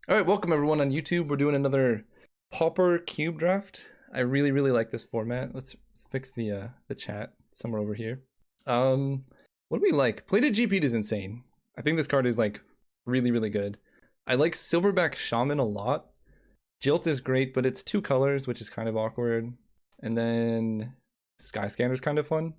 All right, welcome everyone on YouTube. We're doing another Pauper Cube draft. I really like this format. Let's fix the chat somewhere over here. What do we like? Plated GP is insane. I think this card is like really good. I like Silverback Shaman a lot. Jilt is great, but it's two colors, which is kind of awkward. And then Sky Scanner is kind of fun.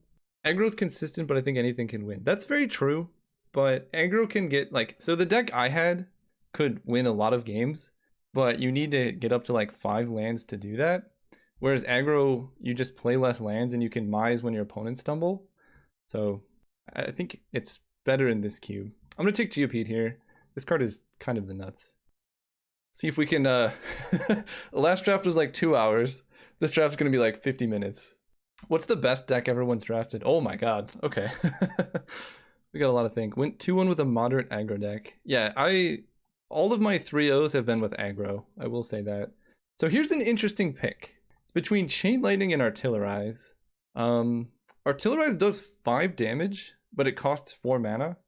Aggro's consistent, but I think anything can win. That's very true, but aggro can get like, so the deck I had could win a lot of games, but you need to get up to like 5 lands to do that. Whereas aggro, you just play less lands and you can mise when your opponents stumble. So I think it's better in this cube. I'm gonna take Geopede here. This card is kind of the nuts. See if we can, last draft was like 2 hours. This draft's gonna be like 50 minutes. What's the best deck everyone's drafted? Oh my god, okay. We got a lot of things. Went 2-1 with a moderate aggro deck. Yeah, all of my 3-0s have been with aggro, I will say that. So here's an interesting pick. It's between Chain Lightning and Artillerize. Artillerize does 5 damage, but it costs 4 mana,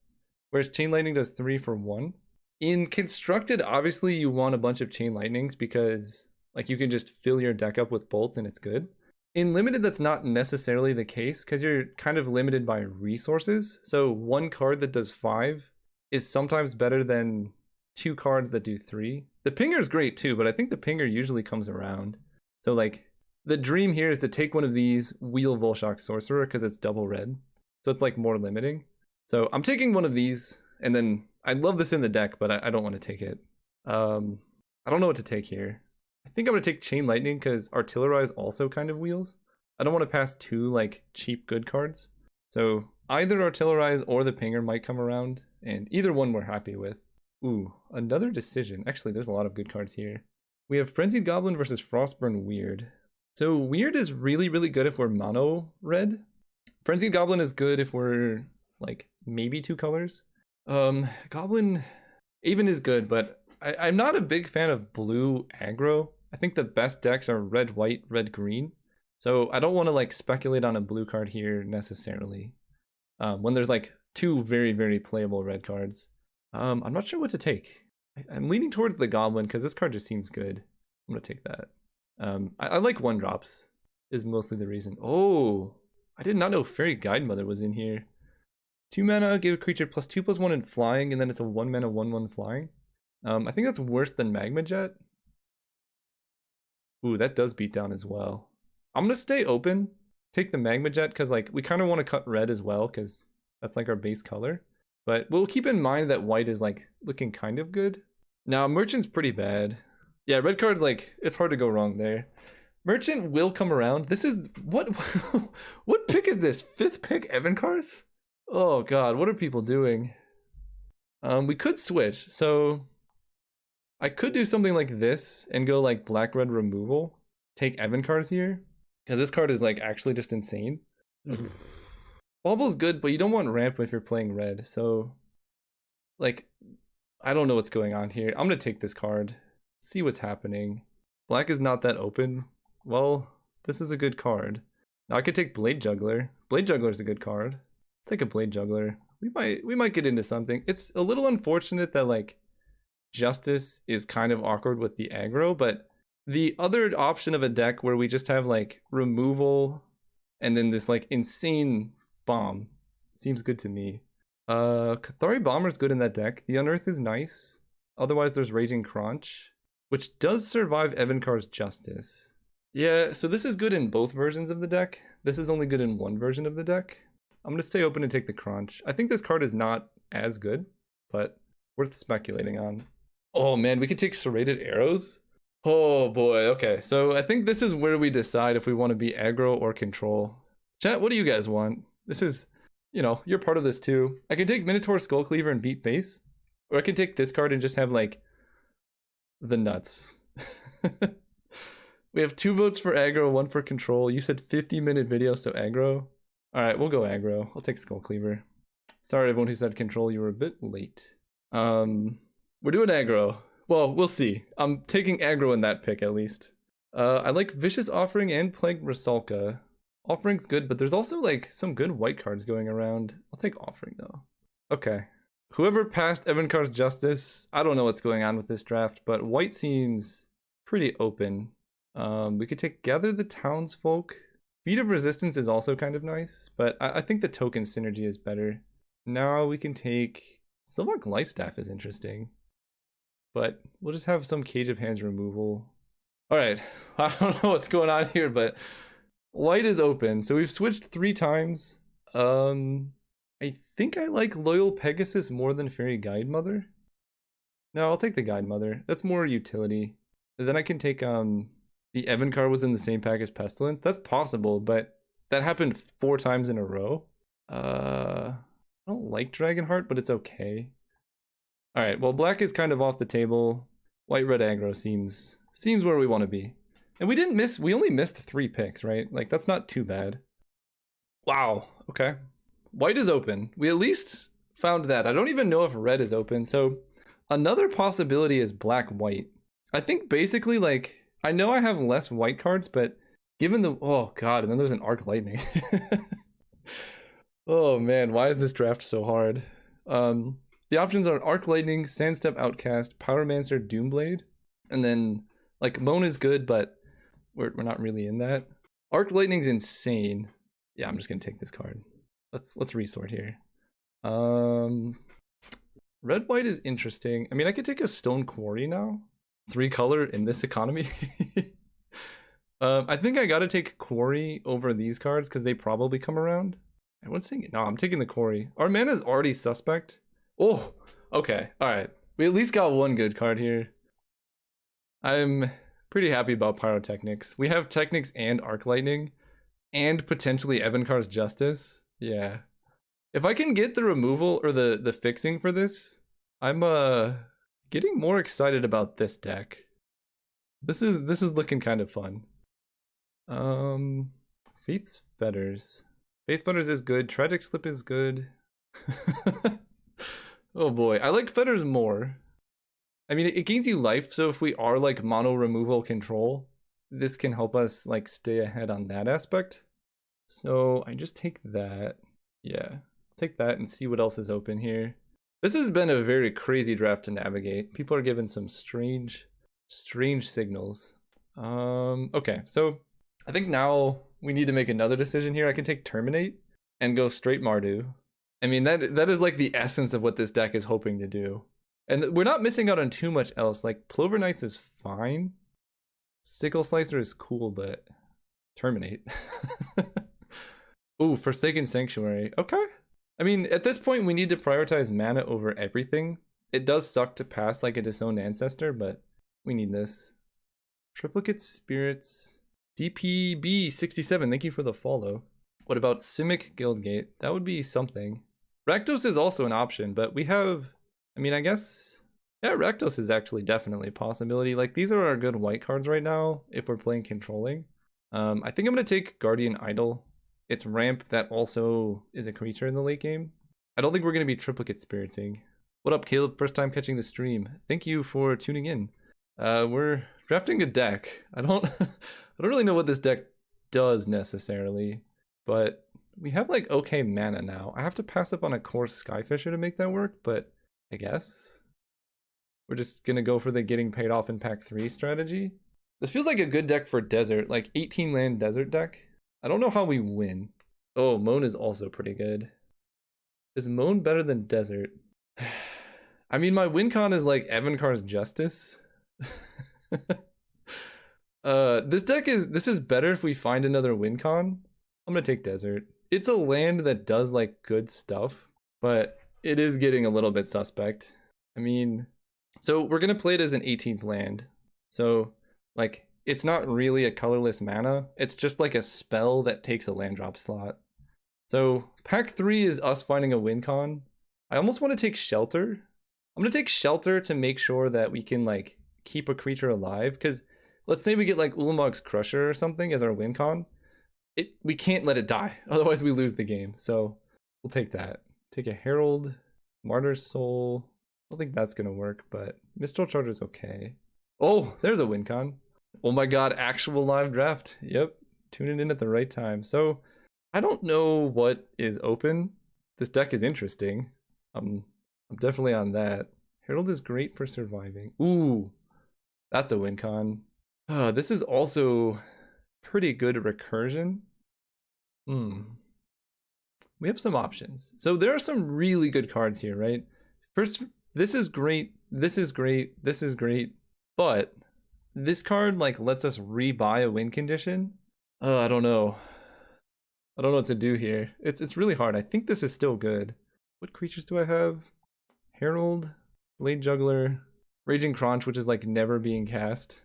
whereas Chain Lightning does 3 for 1. In Constructed, obviously you want a bunch of Chain Lightnings because like you can just fill your deck up with bolts and it's good. In Limited, that's not necessarily the case because you're kind of limited by resources. So one card that does 5 is sometimes better than 2 cards that do 3. The Pinger is great too, but I think the Pinger usually comes around. So like the dream here is to take one of these, wheel Volshock Sorcerer because it's double red. So it's like more limiting. So I'm taking one of these, and then I love this in the deck, but I don't want to take it. I don't know what to take here. I think I'm going to take Chain Lightning because Artillerize also kind of wheels. I don't want to pass 2 like cheap good cards. So either Artillerize or the Pinger might come around, and either one we're happy with. Ooh, another decision. Actually, there's a lot of good cards here. We have Frenzied Goblin versus Frostburn Weird. So Weird is really good if we're mono red. Frenzied Goblin is good if we're like maybe 2 colors. Goblin even is good, but I'm not a big fan of blue aggro. I think the best decks are red, white, red, green. So I don't want to like speculate on a blue card here necessarily. When there's like 2 very playable red cards. I'm not sure what to take. I'm leaning towards the Goblin because this card just seems good. I'm gonna take that. I like 1-drops is mostly the reason. Oh, I did not know Fairy Guide Mother was in here. 2 mana, give a creature +2/+1 in flying, and then it's a 1 mana 1/1 flying. I think that's worse than Magma Jet. Ooh, that does beat down as well. I'm gonna stay open, take the Magma Jet, because like we kind of want to cut red as well, because that's like our base color. But we'll keep in mind that white is like looking kind of good. Now Merchant's pretty bad. Yeah, red card's like, it's hard to go wrong there. Merchant will come around. This is, what what pick is this? 5th pick Evan Cars? Oh god, what are people doing? We could switch. So I could do something like this and go like black-red removal. Take Evan Cars here. Because this card is like actually just insane. Bubble's good, but you don't want ramp if you're playing red. So like, I don't know what's going on here. I'm gonna take this card. See what's happening. Black is not that open. Well, this is a good card. Now I could take Blade Juggler. Blade Juggler is a good card. Take a Blade Juggler. We might get into something. It's a little unfortunate that like Justice is kind of awkward with the aggro, but the other option of a deck where we just have like removal and then this like insane bomb seems good to me. Cathari Bomber's good in that deck. The Unearth is nice. Otherwise there's Raging Crunch, which does survive Evankar's Justice. Yeah, so this is good in both versions of the deck. This is only good in one version of the deck. I'm going to stay open and take the Crunch. I think this card is not as good, but worth speculating on. Oh man, we could take Serrated Arrows. Oh boy, okay. So I think this is where we decide if we want to be aggro or control. Chat, what do you guys want? This is, you know, you're part of this too. I can take Minotaur Skullcleaver and beat face. Or I can take this card and just have like the nuts. We have 2 votes for aggro, 1 for control. You said 50-minute video, so aggro. All right, we'll go aggro. I'll take Skullcleaver. Sorry, everyone who said control, you were a bit late. We're doing aggro. Well, we'll see. I'm taking aggro in that pick at least. I like Vicious Offering and Plague Rusalka. Offering's good, but there's also like some good white cards going around. I'll take Offering though. Okay. Whoever passed Evankar's Justice, I don't know what's going on with this draft, but white seems pretty open. We could take Gather the Townsfolk. Feat of Resistance is also kind of nice, but I think the token synergy is better. Now we can take Silmark Lifestaff is interesting, but we'll just have some Cage of Hands removal. All right, I don't know what's going on here, but white is open. So we've switched 3 times. I think I like Loyal Pegasus more than Fairy Guidemother. No, I'll take the Guidemother. That's more utility. And then I can take the Evankar was in the same pack as Pestilence. That's possible, but that happened 4 times in a row. I don't like Dragonheart, but it's okay. All right, well, black is kind of off the table. White red aggro seems where we want to be. And we only missed 3 picks, right? Like, that's not too bad. Wow, okay. White is open. We at least found that. I don't even know if red is open. So another possibility is black white. I think basically, like, I know I have less white cards, but given the, oh god, and then there's an Arc Lightning. Oh man, why is this draft so hard? The options are Arc Lightning, Sandstep Outcast, Pyromancer, Doomblade, and then like Moan is good, but we're not really in that. Arc Lightning's insane. Yeah, I'm just gonna take this card. Let's resort here. Red white is interesting. I mean, I could take a Stone Quarry now. 3 color in this economy. I think I gotta take Quarry over these cards because they probably come around. I was thinking, no, I'm taking the Quarry. Our mana is already suspect. Oh, okay, all right. We at least got 1 good card here. I'm pretty happy about Pyrotechnics. We have Technics and Arc Lightning, and potentially Evankar's Justice. Yeah. If I can get the removal or the fixing for this, I'm getting more excited about this deck. This is looking kind of fun. Fate's Fetters. Fate's Fetters is good. Tragic Slip is good. Oh boy, I like Fetters more. I mean, it gains you life, so if we are like mono removal control, this can help us like stay ahead on that aspect. So I just take that. Yeah, take that and see what else is open here. This has been a very crazy draft to navigate. People are given some strange signals. Okay, so I think now we need to make another decision here. I can take Terminate and go straight Mardu. I mean, that is like the essence of what this deck is hoping to do. And we're not missing out on too much else. Like, Plover Knights is fine. Sickle Slicer is cool, but Terminate. Ooh, Forsaken Sanctuary. Okay. I mean, at this point, we need to prioritize mana over everything. It does suck to pass like a Disowned Ancestor, but we need this. Triplicate Spirits. DPB67, thank you for the follow. What about Simic Guildgate? That would be something. Rakdos is also an option, but we have... I mean, I guess... Yeah, Rakdos is actually definitely a possibility. Like, these are our good white cards right now, if we're playing controlling. I think I'm going to take Guardian Idol. It's ramp that also is a creature in the late game. I don't think we're going to be triplicate spiriting. What up, Caleb? First time catching the stream. Thank you for tuning in. We're drafting a deck. I don't really know what this deck does necessarily, but we have like okay mana now. I have to pass up on a core Skyfisher to make that work, but I guess we're just going to go for the getting paid off in pack 3 strategy. This feels like a good deck for desert, like 18 land desert deck. I don't know how we win. Oh, Moan is also pretty good. Is Moan better than Desert? I mean, my win con is like Evankar's Justice. This is better if we find another win con. I'm gonna take Desert. It's a land that does like good stuff, but it is getting a little bit suspect. I mean, so we're gonna play it as an 18th land. So like, it's not really a colorless mana. It's just like a spell that takes a land drop slot. So pack 3 is us finding a win con. I almost want to take Shelter. I'm going to take Shelter to make sure that we can like keep a creature alive. Because let's say we get like Ulamog's Crusher or something as our win con. We can't let it die. Otherwise we lose the game. So we'll take that. Take a Herald, Martyr's Soul. I don't think that's going to work, but Mistral Charger's okay. Oh, there's a win con. Oh my god, actual live draft. Yep, tuning in at the right time. So, I don't know what is open. This deck is interesting. I'm definitely on that. Herald is great for surviving. Ooh, that's a win con. This is also pretty good recursion. We have some options. So there are some really good cards here, right? First, this is great, this is great, this is great, but this card like lets us rebuy a win condition. I don't know. I don't know what to do here. It's really hard. I think this is still good. What creatures do I have? Herald, Blade Juggler, Raging Crunch, which is like never being cast.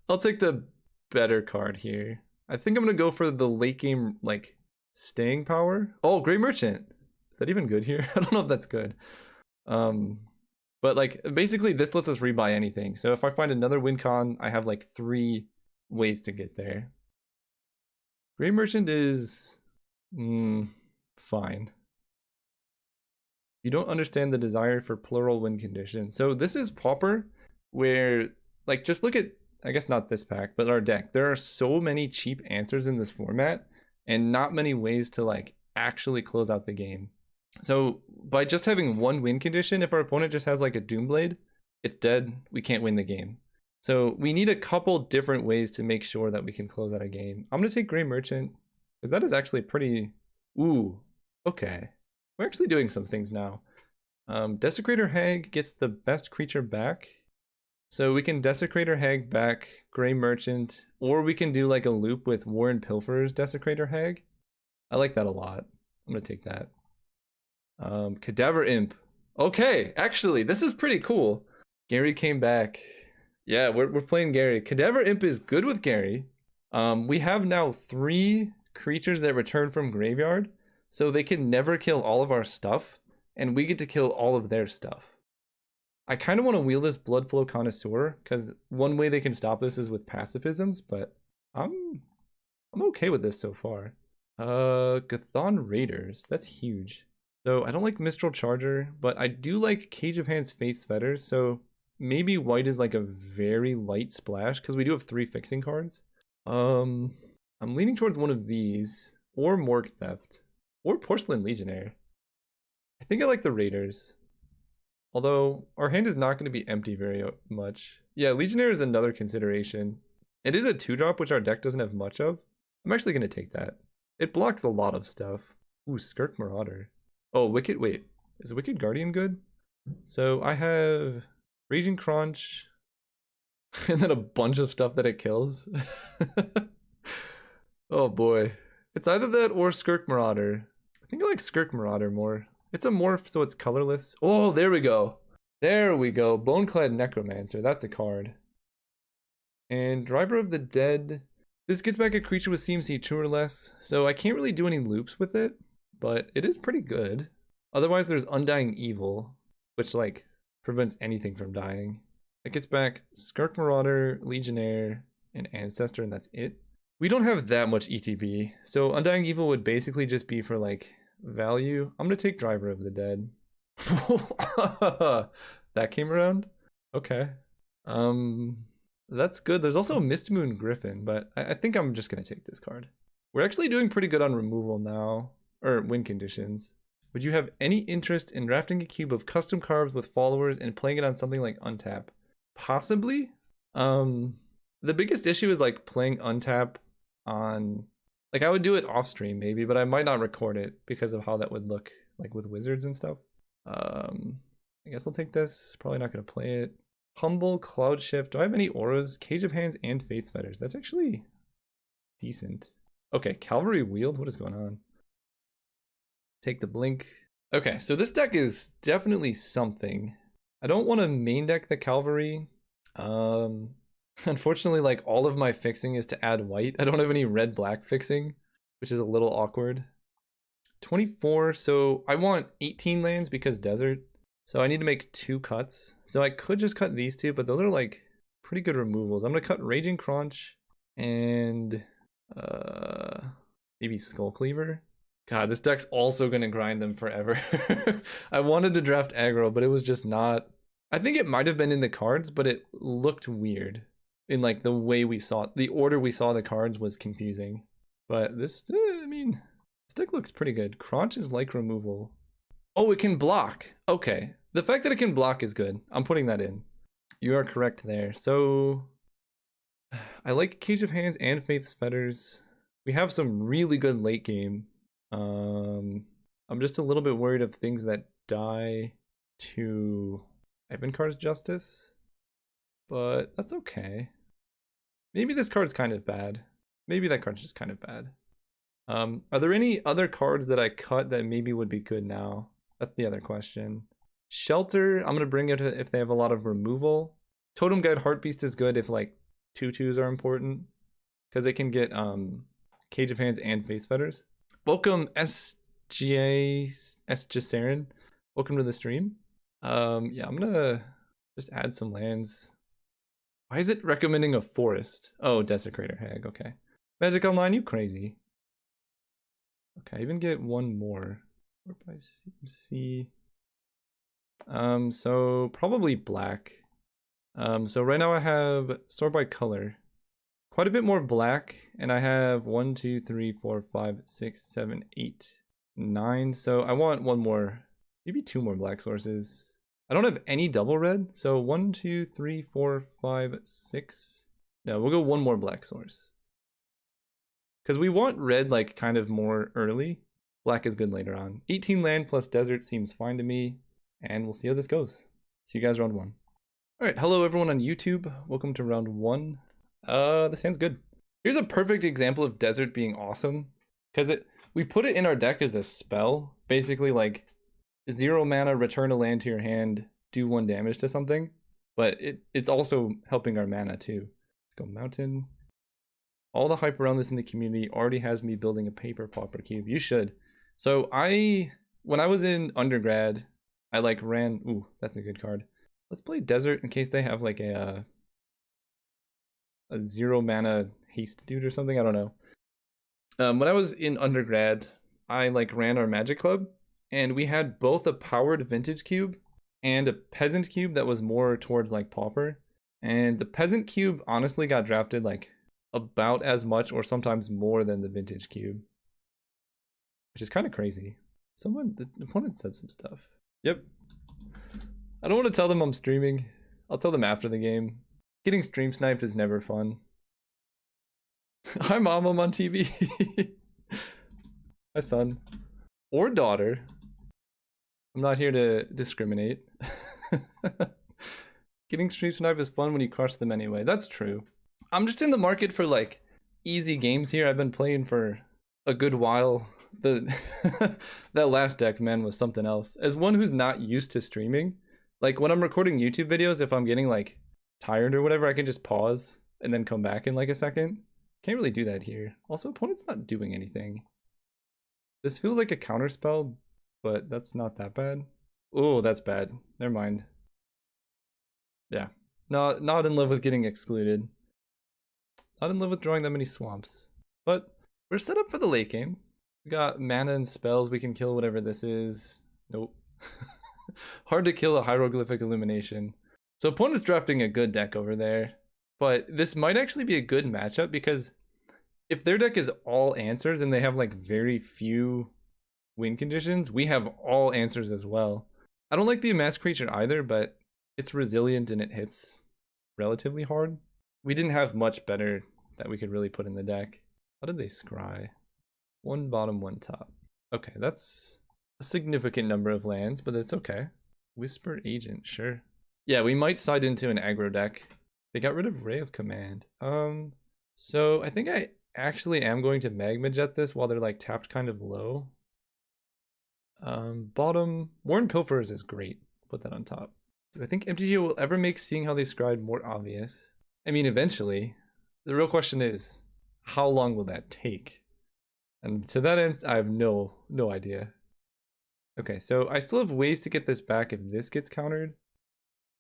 I'll take the better card here. I think I'm gonna go for the late game like staying power. Oh, Grey Merchant. Is that even good here? I don't know if that's good. But like basically this lets us rebuy anything. So if I find another win con, I have like 3 ways to get there. Grey Merchant is fine. You don't understand the desire for plural win condition. So this is Pauper, where like just look at, I guess not this pack, but our deck. There are so many cheap answers in this format and not many ways to like actually close out the game. So by just having one win condition, if our opponent just has like a Doomblade, it's dead. We can't win the game. So we need a couple different ways to make sure that we can close out a game. I'm going to take Grey Merchant, because that is actually pretty... Ooh, okay. We're actually doing some things now. Desecrator Hag gets the best creature back. So we can Desecrator Hag back Grey Merchant, or we can do like a loop with Warren Pilfer's Desecrator Hag. I like that a lot. I'm going to take that. Cadaver Imp. Okay, actually, this is pretty cool. Gary came back. Yeah, we're playing Gary. Cadaver Imp is good with Gary. We have now 3 creatures that return from graveyard, so they can never kill all of our stuff, and we get to kill all of their stuff. I kind of want to wheel this Bloodflow Connoisseur, because one way they can stop this is with pacifisms, but I'm okay with this so far. Gathon Raiders. That's huge. So I don't like Mistral Charger, but I do like Cage of Hands Faith's Fetters, so maybe white is like a very light splash, because we do have 3 fixing cards. I'm leaning towards one of these, or Morgue Theft, or Porcelain Legionnaire. I think I like the Raiders. Although, our hand is not going to be empty very much. Yeah, Legionnaire is another consideration. It is a 2-drop, which our deck doesn't have much of. I'm actually going to take that. It blocks a lot of stuff. Ooh, Skirk Marauder. Oh, Wicked, wait. Is Wicked Guardian good? So I have Raging Crunch, and then a bunch of stuff that it kills. Oh boy. It's either that or Skirk Marauder. I think I like Skirk Marauder more. It's a morph, so it's colorless. Oh, there we go. There we go. Boneclad Necromancer. That's a card. And Driver of the Dead. This gets back a creature with CMC 2 or less, so I can't really do any loops with it, but it is pretty good. Otherwise, there's Undying Evil, which, like, prevents anything from dying. It gets back Skirk Marauder, Legionnaire, and Ancestor, and that's it. We don't have that much ETB, so Undying Evil would basically just be for, like, value. I'm gonna take Driver of the Dead. That came around? Okay. That's good. There's also a Mistmoon Griffin, but I think I'm just gonna take this card. We're actually doing pretty good on removal now, or win conditions. Would you have any interest in drafting a cube of custom cards with followers and playing it on something like Untap? Possibly. The biggest issue is like playing Untap on, like I would do it off stream maybe, but I might not record it because of how that would look like with wizards and stuff. I guess I'll take this. Probably not gonna play it. Humble, Cloud Shift. Do I have any auras? Cage of Hands and Fate's Fetters. That's actually decent. Okay, Cavalry Wield. What is going on? Take the Blink. Okay, so this deck is definitely something. I don't want to main deck the Cavalry. Unfortunately, like all of my fixing is to add white. I don't have any red-black fixing, which is a little awkward. 24, so I want 18 lands because desert. So I need to make 2 cuts. So I could just cut these 2, but those are like pretty good removals. I'm gonna cut Raging Crunch and maybe Skull Cleaver. God, this deck's also gonna grind them forever. I wanted to draft aggro, but it was just not. I think it might have been in the cards, but it looked weird in like the way we saw it. The order we saw the cards was confusing. But this, I mean, this deck looks pretty good. Crunch is like removal. Oh, it can block. Okay. The fact that it can block is good. I'm putting that in. You are correct there. So I like Cage of Hands and Faith's Fetters. We have some really good late game. I'm just a little bit worried of things that die to Evankar's Justice, but that's okay. Maybe this card's kind of bad. Maybe that card's just kind of bad. Are there any other cards that I cut that maybe would be good now? That's the other question. Shelter, I'm gonna bring it if they have a lot of removal. Totem Guide Heartbeast is good if like 2/2s are important, because they can get Cage of Hands and Face Fetters. Welcome Saren. Welcome to the stream. Yeah, I'm gonna just add some lands. Why is it recommending a forest? Oh, Desecrator Hag, okay. Magic Online, you crazy. Okay, I even get one more. Warp by CMC. So probably black. So right now I have sort by color. Quite a bit more black, and I have 1, 2, 3, 4, 5, 6, 7, 8, 9. So I want one more, maybe 2 more black sources. I don't have any double red, so 1, 2, 3, 4, 5, 6. No, we'll go one more black source. Because we want red like kind of more early. Black is good later on. 18 land plus desert seems fine to me. And we'll see how this goes. See you guys round 1. Alright, hello everyone on YouTube. Welcome to round 1. This hand's good. Here's a perfect example of desert being awesome. Because we put it in our deck as a spell. Basically like 0 mana, return a land to your hand, do 1 damage to something. But it's also helping our mana too. Let's go mountain. All the hype around this in the community already has me building a paper Pauper Cube. You should. So when I was in undergrad, I like ran, ooh, that's a good card. Let's play desert in case they have like a 0 mana haste dude or something, I don't know. When I was in undergrad, I like ran our Magic Club, and we had both a powered vintage cube and a peasant cube that was more towards like pauper. And the peasant cube honestly got drafted like about as much or sometimes more than the vintage cube, which is kind of crazy. The opponent said some stuff. Yep. I don't want to tell them I'm streaming. I'll tell them after the game. Getting stream sniped is never fun. Hi mom, I'm on TV. Hi son. Or daughter. I'm not here to discriminate. Getting stream sniped is fun when you crush them anyway. That's true. I'm just in the market for like easy games here. I've been playing for a good while. That last deck, man, was something else. As one who's not used to streaming, like when I'm recording YouTube videos, if I'm getting like tired or whatever, I can just pause and then come back in like a second. Can't really do that here. Also, opponent's not doing anything. This feels like a counter spell, but that's not that bad. Oh, that's bad. Never mind. Yeah. Not in love with getting excluded. Not in love with drawing that many swamps. But we're set up for the late game. We got mana and spells. We can kill whatever this is. Nope. Hard to kill a hieroglyphic illumination. So opponent's drafting a good deck over there. But this might actually be a good matchup because if their deck is all answers and they have like very few win conditions, we have all answers as well. I don't like the Amass Creature either, but it's resilient and it hits relatively hard. We didn't have much better that we could really put in the deck. How did they scry? 1 bottom, 1 top. Okay, that's a significant number of lands, but it's okay. Whisper Agent, sure. Yeah, we might side into an aggro deck. They got rid of Ray of Command. So I think I actually am going to Magma Jet this while they're like tapped kind of low. Bottom, Worn Pilfers is great. Put that on top. Do I think MTGO will ever make seeing how they scried more obvious? I mean, eventually. The real question is, how long will that take? And to that end, I have no idea. Okay, so I still have ways to get this back if this gets countered,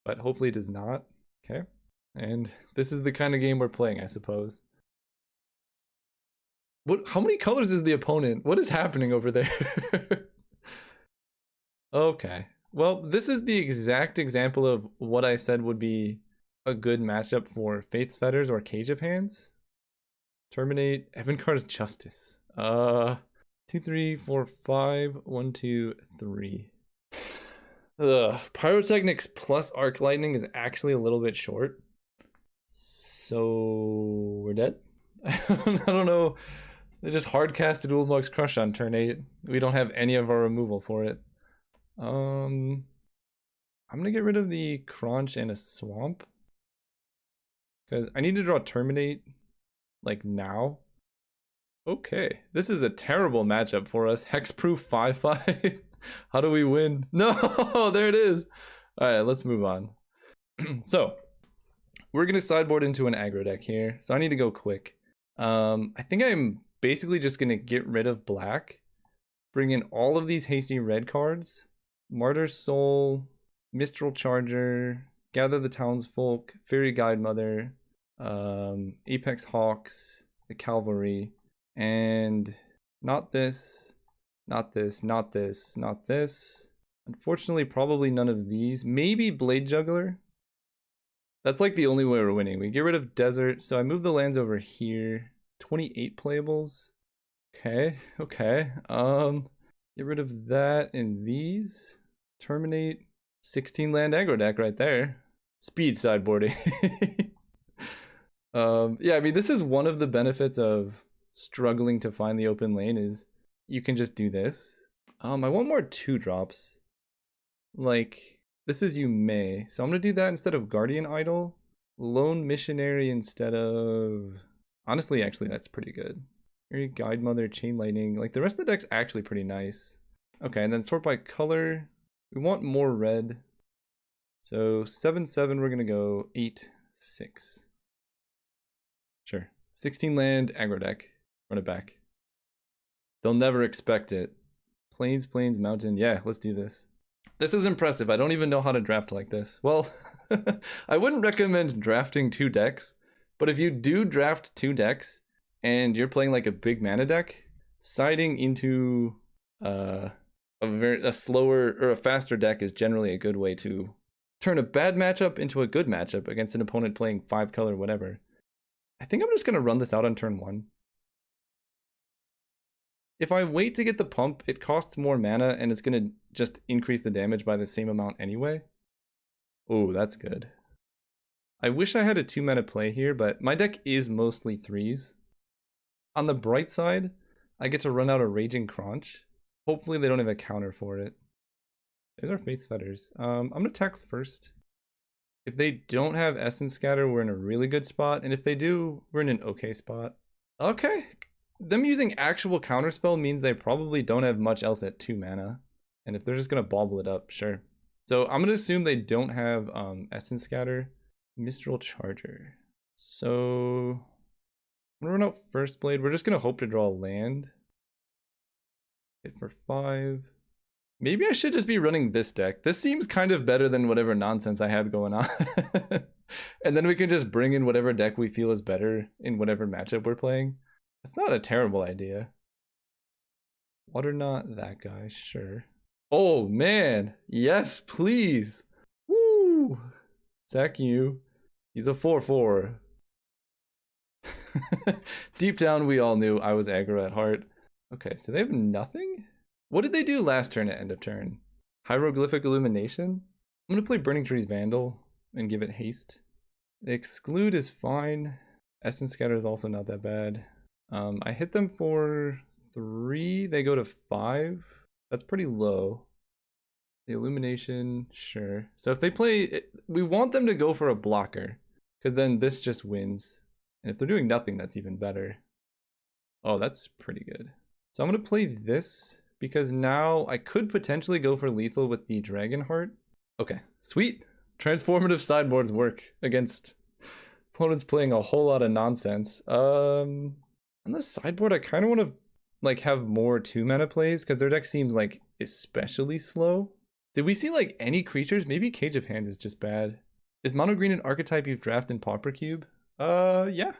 but hopefully it does not. Okay, and this is the kind of game we're playing, I suppose. How many colors is the opponent? What is happening over there? Okay, well, this is the exact example of what I said would be a good matchup for Faith's Fetters or Cage of Hands. Terminate Evankar's Justice. 2, 3, 4, 5. 1, 2, 3. Ugh, Pyrotechnics plus Arc Lightning is actually a little bit short. So we're dead? I don't know. They just hard casted Ulmog's Crush on turn 8. We don't have any of our removal for it. I'm gonna get rid of the Crunch and a Swamp. Because I need to draw Terminate, like, now. Okay, this is a terrible matchup for us. Hexproof 5/5. How do we win? No, there it is. All right, let's move on. So, we're gonna sideboard into an aggro deck here. So I need to go quick. I think I'm basically just gonna get rid of black, bring in all of these hasty red cards, Martyr Soul, Mistral Charger, Gather the Townsfolk, Fairy Guide Mother, Apex Hawks, the Cavalry, and not this, not this, not this, not this. Unfortunately, probably none of these. Maybe Blade Juggler. That's like the only way we're winning. We get rid of Desert, so I move the lands over here. 28 playables. Okay, okay. Get rid of that and these. Terminate. 16 land aggro deck right there. Speed sideboarding. Yeah, I mean, this is one of the benefits of struggling to find the open lane is you can just do this. I want more 2-drops. Like, this is You May. So I'm going to do that instead of Guardian Idol. Lone Missionary instead of... Honestly, actually, that's pretty good. Fairy Guide Mother, Chain Lightning. Like, the rest of the deck's actually pretty nice. Okay, and then sort by color. We want more red. So 7/7, we're going to go 8/6. Sure. 16 land aggro deck. Run it back. They'll never expect it. Plains, mountain. Yeah, let's do this. This is impressive. I don't even know how to draft like this. Well, I wouldn't recommend drafting 2 decks, but if you do draft 2 decks and you're playing like a big mana deck, siding into a slower or a faster deck is generally a good way to turn a bad matchup into a good matchup against an opponent playing 5 color whatever. I think I'm just going to run this out on turn 1. If I wait to get the pump, it costs more mana and it's going to just increase the damage by the same amount anyway. Oh, that's good. I wish I had a 2 mana play here, but my deck is mostly 3s. On the bright side, I get to run out a Raging Crunch. Hopefully they don't have a counter for it. There's our Fate's Fetters. I'm going to attack first. If they don't have Essence Scatter, we're in a really good spot. And if they do, we're in an okay spot. Okay. Them using actual counterspell means they probably don't have much else at 2 mana. And if they're just going to bobble it up, sure. So I'm going to assume they don't have Essence Scatter. Mistral Charger. So I'm going to run out First Blade. We're just going to hope to draw a land. Hit for 5. Maybe I should just be running this deck. This seems kind of better than whatever nonsense I have going on. And then we can just bring in whatever deck we feel is better in whatever matchup we're playing. That's not a terrible idea. Water Knot, that guy, sure. Oh man, yes, please. Woo! Sack you. He's a 4/4. Deep down, we all knew I was aggro at heart. Okay, so they have nothing? What did they do last turn at end of turn? Hieroglyphic Illumination? I'm going to play Burning Tree's Vandal and give it haste. The Exclude is fine. Essence Scatter is also not that bad. I hit them for 3. They go to 5. That's pretty low. The Illumination, sure. So if they play... We want them to go for a blocker, because then this just wins. And if they're doing nothing, that's even better. Oh, that's pretty good. So I'm going to play this, because now I could potentially go for lethal with the Dragon Heart. Okay, sweet. Transformative sideboards work against opponents playing a whole lot of nonsense. On the sideboard, I kind of want to like have more 2 mana plays, because their deck seems like especially slow. Did we see like any creatures? Maybe Cage of Hand is just bad. Is mono green an archetype you've drafted in Pauper Cube? Yeah.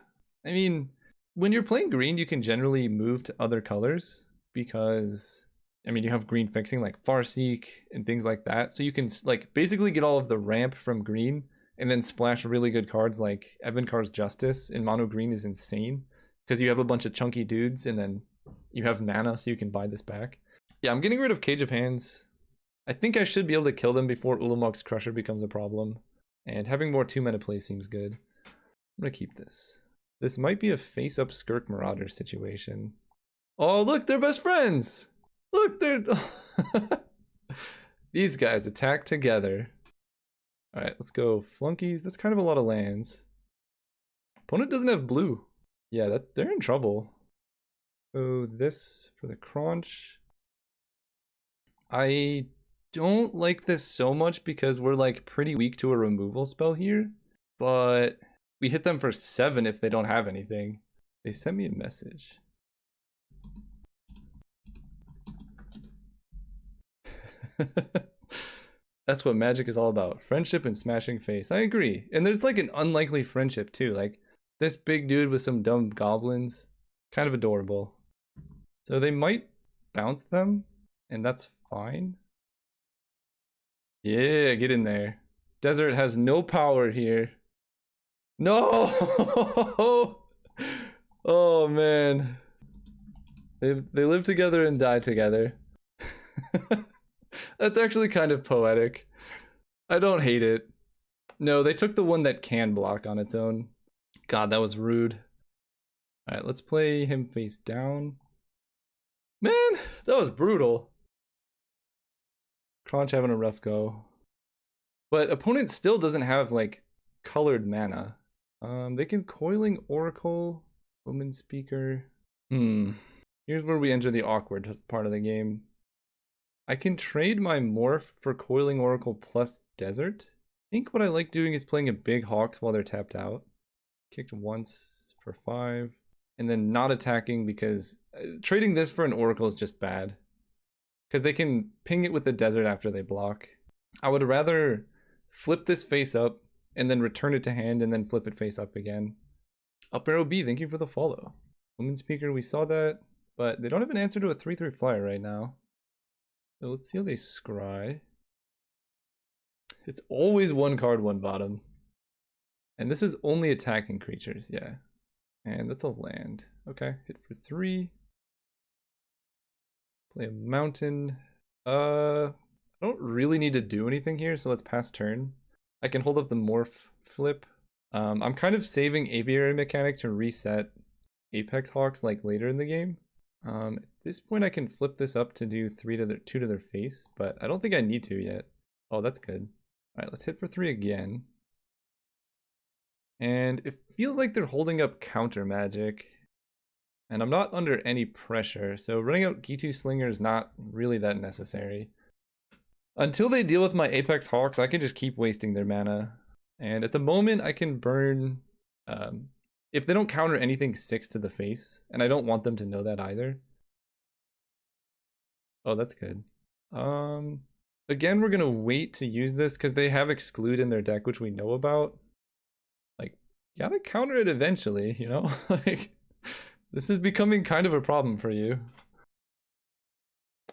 I mean, when you're playing green, you can generally move to other colors because, I mean, you have green fixing like Farseek and things like that. So you can like basically get all of the ramp from green and then splash really good cards like Evankar's Justice in mono green is insane because you have a bunch of chunky dudes and then you have mana so you can buy this back. Yeah, I'm getting rid of Cage of Hands. I think I should be able to kill them before Ulamog's Crusher becomes a problem. And having more 2-mana play seems good. I'm gonna keep this. This might be a face-up Skirk Marauder situation. Oh, look, they're best friends! Look, they're... These guys attack together. Alright, let's go Flunkies. That's kind of a lot of lands. Opponent doesn't have blue. Yeah, they're in trouble. So this for the crunch. I don't like this so much because we're like pretty weak to a removal spell here. But we hit them for 7 if they don't have anything. They sent me a message. That's what Magic is all about. Friendship and smashing face. I agree. And it's like an unlikely friendship too. Like this big dude with some dumb goblins. Kind of adorable. So they might bounce them, and that's fine. Yeah, get in there. Desert has no power here. No! Oh man. They live together and die together. That's actually kind of poetic. I don't hate it. No, they took the one that can block on its own. God, that was rude. Alright, let's play him face down. Man, that was brutal. Crunch having a rough go. But opponent still doesn't have, like, colored mana. They can Coiling Oracle, Woman Speaker. Here's where we enter the awkward part of the game. I can trade my Morph for Coiling Oracle plus Desert. I think what I like doing is playing a big Hawks while they're tapped out. Kicked once for 5. And then not attacking because trading this for an Oracle is just bad. Because they can ping it with the Desert after they block. I would rather flip this face up and then return it to hand and then flip it face up again. Up arrow B, thank you for the follow. Woman Speaker, we saw that, but they don't have an answer to a 3/3 flyer right now. So let's see how they scry. It's always 1 card, 1 bottom. And this is only attacking creatures, yeah. And that's a land. Okay, hit for 3. Play a mountain. I don't really need to do anything here, so let's pass turn. I can hold up the morph flip. I'm kind of saving Aviary Mechanic to reset Apex Hawks like later in the game. At this point I can flip this up to do 2 to their face, but I don't think I need to yet. Oh, that's good. Alright, let's hit for 3 again. And it feels like they're holding up counter magic. And I'm not under any pressure, so running out Gitu Slinger is not really that necessary. Until they deal with my Apex Hawks, I can just keep wasting their mana. And at the moment, I can burn... if they don't counter anything 6 to the face, and I don't want them to know that either. Oh, that's good. Again, we're gonna wait to use this because they have Exclude in their deck, which we know about. Like, you gotta counter it eventually, you know? Like, this is becoming kind of a problem for you.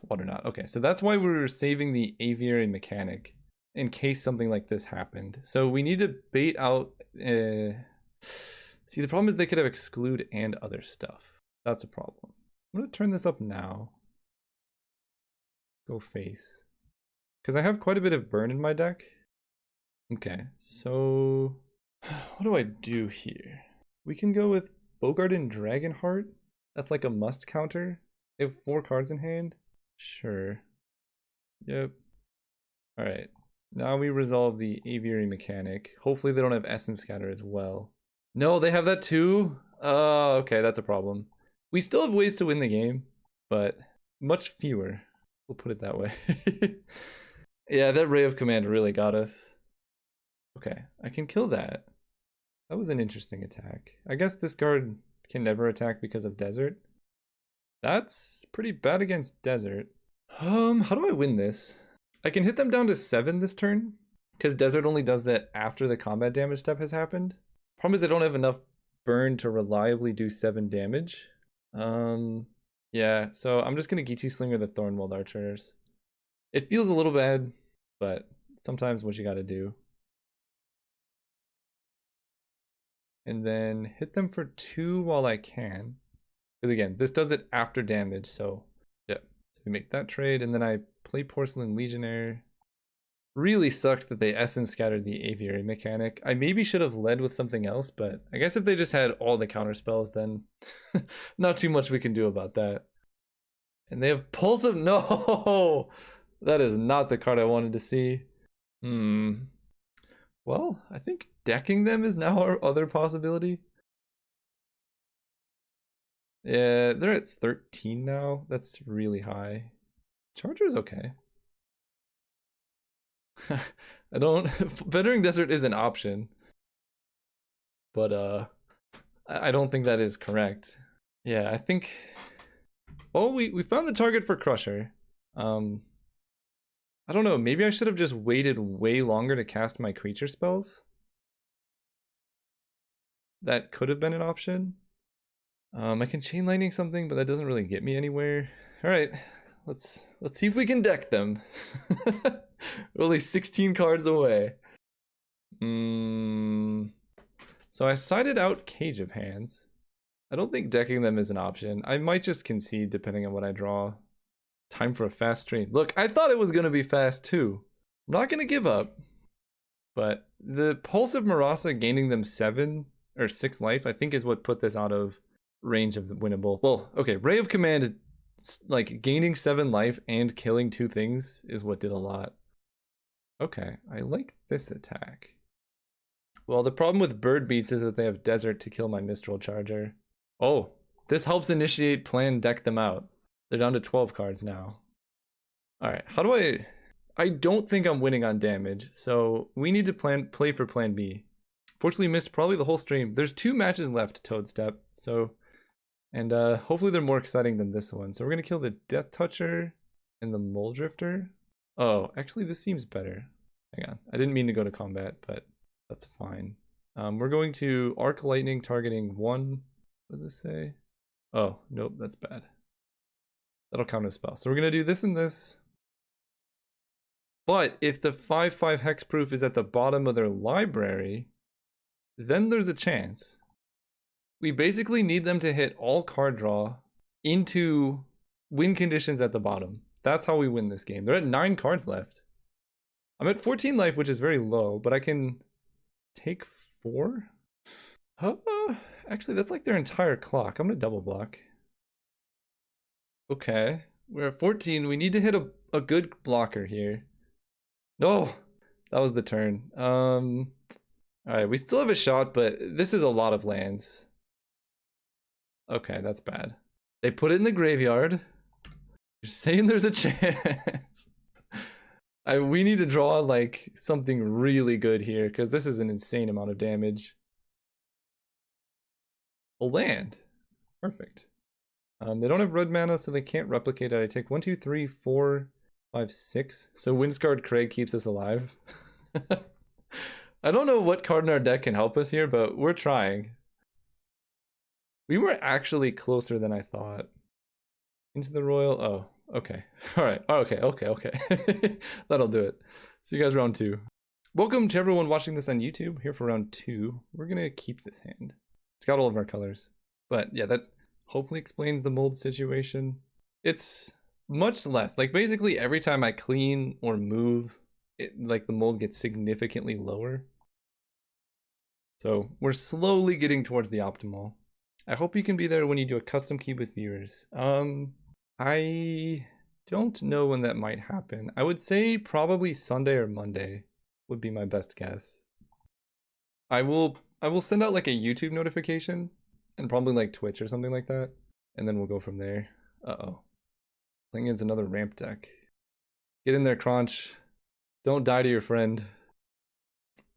What or not? Okay, so that's why we're saving the Aviary Mechanic in case something like this happened. So we need to bait out... See, the problem is they could have Exclude and other stuff. That's a problem. I'm gonna turn this up now. Go face. Because I have quite a bit of burn in my deck. Okay, so... what do I do here? We can go with Bogart and Dragonheart. That's like a must counter. They have 4 cards in hand. Sure. Yep. Alright. Now we resolve the Aviary Mechanic. Hopefully they don't have Essence Scatter as well. No, they have that too? Oh, okay, that's a problem. We still have ways to win the game, but much fewer. We'll put it that way. Yeah, that Ray of Command really got us. Okay, I can kill that. That was an interesting attack. I guess this card can never attack because of Desert. That's pretty bad against Desert. How do I win this? I can hit them down to 7 this turn, because Desert only does that after the combat damage step has happened. Problem is I don't have enough burn to reliably do 7 damage. Yeah, so I'm just gonna Gitu Slinger the Thornwald Archers. It feels a little bad, but sometimes what you gotta do. And then hit them for 2 while I can. Because again, this does it after damage, so yeah. So we make that trade, and then I play Porcelain Legionnaire. Really sucks that they Essence Scattered the Aviary mechanic. I maybe should have led with something else, but I guess if they just had all the counter spells, then not too much we can do about that. And they have Pulse of... No! That is not the card I wanted to see. Well, I think decking them is now our other possibility. Yeah, they're at 13 now. That's really high. Charger's okay. I don't... Veteran Desert is an option. But, I don't think that is correct. Yeah, I think... Oh, we found the target for Crusher. I don't know, maybe I should have just waited way longer to cast my creature spells. That could have been an option. I can Chain Lightning something, but that doesn't really get me anywhere. Alright, let's see if we can deck them. We're only 16 cards away. So I sided out Cage of Hands. I don't think decking them is an option. I might just concede depending on what I draw. Time for a fast trade. Look, I thought it was going to be fast too. I'm not going to give up. But the Pulse of Marasa gaining them 7 or 6 life, I think is what put this out of range of the winnable. Well, okay, Ray of Command, like gaining 7 life and killing 2 things is what did a lot. Okay, I like this attack. Well, the problem with Bird Beats is that they have Desert to kill my Mistral Charger. Oh, this helps initiate plan deck them out. They're down to 12 cards now. Alright, how do I don't think I'm winning on damage, so we need to play for plan B. Fortunately missed probably the whole stream. There's 2 matches left, Toadstep, so... And hopefully they're more exciting than this one. So we're gonna kill the Death Toucher and the Mole Drifter. Oh, actually this seems better. Hang on, I didn't mean to go to combat, but that's fine. We're going to Arc Lightning targeting 1... What does this say? Oh, nope, that's bad. That'll count as spell. So we're going to do this and this. But if the 5/5 hexproof is at the bottom of their library, then there's a chance. We basically need them to hit all card draw into win conditions at the bottom. That's how we win this game. They're at 9 cards left. I'm at 14 life, which is very low, but I can take 4? Actually, that's like their entire clock. I'm going to double block. Okay, we're at 14. We need to hit a good blocker here. No, that was the turn. Alright, we still have a shot, but this is a lot of lands. Okay, that's bad. They put it in the graveyard. You're saying there's a chance. We need to draw like something really good here, because this is an insane amount of damage. A land. Perfect. They don't have red mana, so they can't replicate it. I take 1, 2, 3, 4, 5, 6. So Windscarred Craig keeps us alive. I don't know what card in our deck can help us here, but we're trying. We were actually closer than I thought. Into the Royal. Oh, okay. All right. Okay. That'll do it. See you guys round 2. Welcome to everyone watching this on YouTube. Here for round 2. We're going to keep this hand. It's got all of our colors. But yeah, that hopefully explains the mold situation. It's much less. Like basically every time I clean or move, like the mold gets significantly lower. So we're slowly getting towards the optimal. I hope you can be there when you do a custom cube with viewers. I don't know when that might happen. I would say probably Sunday or Monday would be my best guess. I will send out like a YouTube notification and probably like Twitch or something like that. And then we'll go from there. Uh-oh. Playing against another ramp deck. Get in there, Crunch. Don't die to your friend.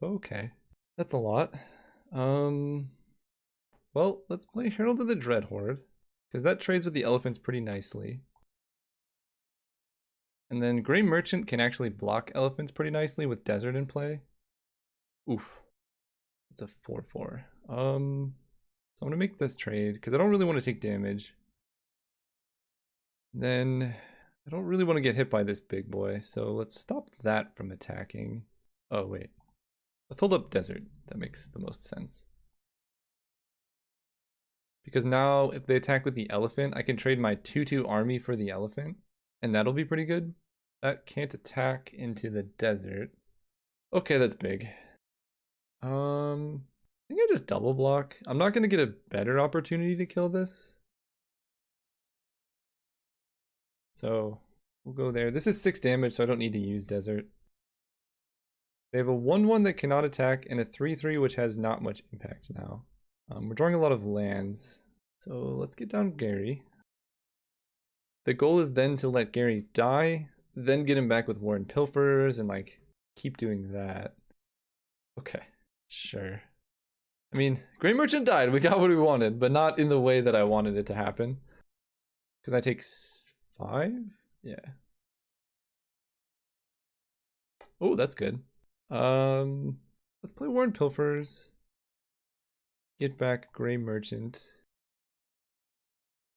Okay. That's a lot. Well, let's play Herald of the Dreadhorde, because that trades with the elephants pretty nicely. And then Grey Merchant can actually block elephants pretty nicely with Desert in play. Oof. It's a 4/4. So I'm gonna make this trade, because I don't really want to take damage. Then I don't really want to get hit by this big boy, so let's stop that from attacking. Oh, wait. Let's hold up Desert. That makes the most sense. Because now, if they attack with the elephant, I can trade my 2/2 army for the elephant, and that'll be pretty good. That can't attack into the desert. Okay, that's big. I think I just double block. I'm not gonna get a better opportunity to kill this. So we'll go there. This is 6 damage, so I don't need to use desert. They have a 1/1 that cannot attack and a 3/3 which has not much impact now. We're drawing a lot of lands. So let's get down Gary. The goal is then to let Gary die, then get him back with War and Pilfers and like keep doing that. Okay, sure. I mean, Grey Merchant died. We got what we wanted, but not in the way that I wanted it to happen. Because I take 5? Yeah. Oh, that's good. Let's play War and Pilfers. Get back Grey Merchant.